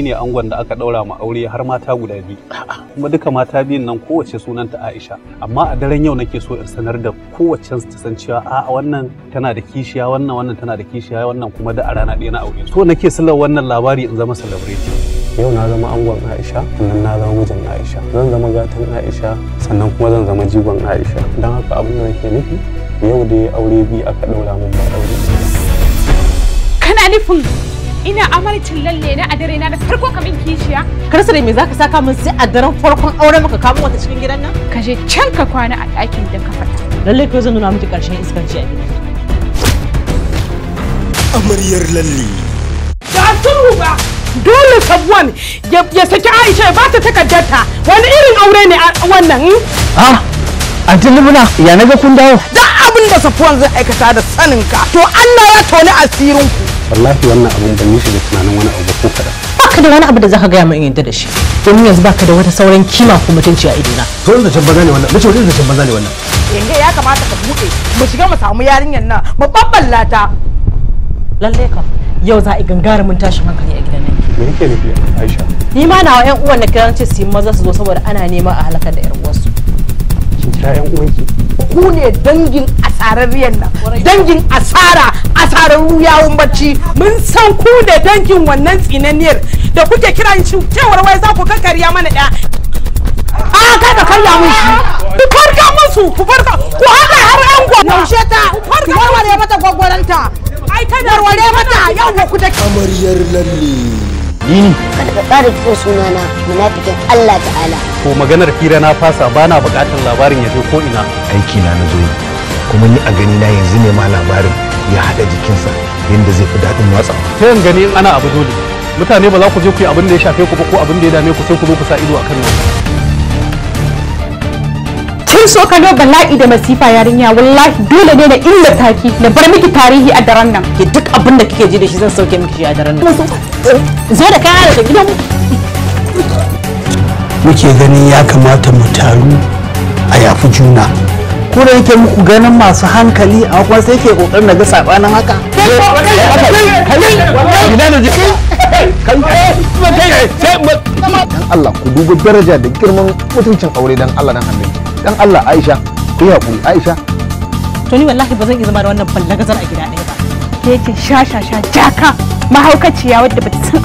ne angon da aka daura ma aure har mata guda biyu. Kuma duka mata biyun nan kowace sunanta Aisha. Amma a daren yau nake so in sanar da kowace ta san cewa a wannan tana da kishiya, wannan tana da kishiya, wannan kuma da a rana ɗaya na aure. So nake sallar wannan labari in zama celebrity. Yau na zama angon Aisha, sannan na zama mijin Aisha. Zan zama gatan Aisha, sannan kuma zan zama jigon Aisha. Don haka abin da nake nufi yau da aure biyu aka daura min ba aure. Kana nufin ina amarcin lalle na a dare na da farko kamin kishiya? Karsa da me zaka saka min sai a daren farkon auren muka kamo wata cikin gidan nan? Ka je can ka kwana a ɗakin da ka faɗa. Lalle ko zan nuna miki ƙarshen iskanci a gidan. Amaryar lalle. Ba sulhu ba. Dole Sabuwan ya saki Aisha ya bata takardarta. Wani irin aure ne wannan? Anti Libna, ya naga kun dawo? Duk abin da Safuwan zai aikata da saninka, to Allah ya toni asirinku. Wallahi wannan abin ban yi shi da tunanin wani abu ko kaɗan. Baka da wani abu da zaka gaya min yadda da shi. Domin yanzu baka da wata sauran kima ko mutunci a idona. To da can banza ne wannan. Nace wani da can banza ne wannan. Yenge ya kamata ka buɗe, mu shiga mu samu yarinyar nan, mu babballa ta. Lalle kam, yau za a yi gangarumin tashin hankali a gidan nan. Me yake nufi Aisha? Ni ma nawa ƴan uwan da kiran ce su yi maza su zo saboda ana neman a halakar da ƴan uwansu. Kin kira ƴan uwanki? Ku ne dangin asararriyar nan, dangin asararru yawun bacci. Mun san ku da dangin wannan tsinanniyar da kuke kiran shi cewar wai za ku kakkarya mana ɗaya. Kada karya mun shi. Ku farka musu, ku farka. Ku haɗa har angon. Yaushe ta, ku warware mata gwagwaranta. Ai ta warware mata yawa ku da Amaryar lalle. Yini. Kada ka ƙara fito sunana munafikin Allah ta'ala. Ko maganar hira na fasa bana buƙatar labarin ya je ko ina. Aiki na zo yi. Kuma ni a gani na yanzu ne ma labarin ya haɗa jikinsa yadda zai fi daɗin watsawa. Sai in gani in ana abu dole. Mutane ba za ku je ku yi abin da ya shafe ku ba ko abin da ya dame ku sai ku zo ku sa ido akan nan. Kin so ka ga bala'i da masifa yarinya wallahi dole ne na illata ki da bar miki tarihi a daren nan. Ke duk abin da kike ji da shi zan sauke miki shi a daren nan. Zo da kaya daga gidan mu. Muke ganin ya kamata mu taru a yafi juna. Ko da yake muku ganin masu hankali a kuma sai ke kokarin na ga sabanin haka. Dan Allah ku duba daraja da girman mutuncin aure dan Allah dan Annabi. Dan Allah Aisha, ku yi hakuri Aisha. To ni wallahi ba zan iya zama da wannan ballagazar a gida ɗaya ba. Ke ce sha jaka mahaukaciya wadda bata san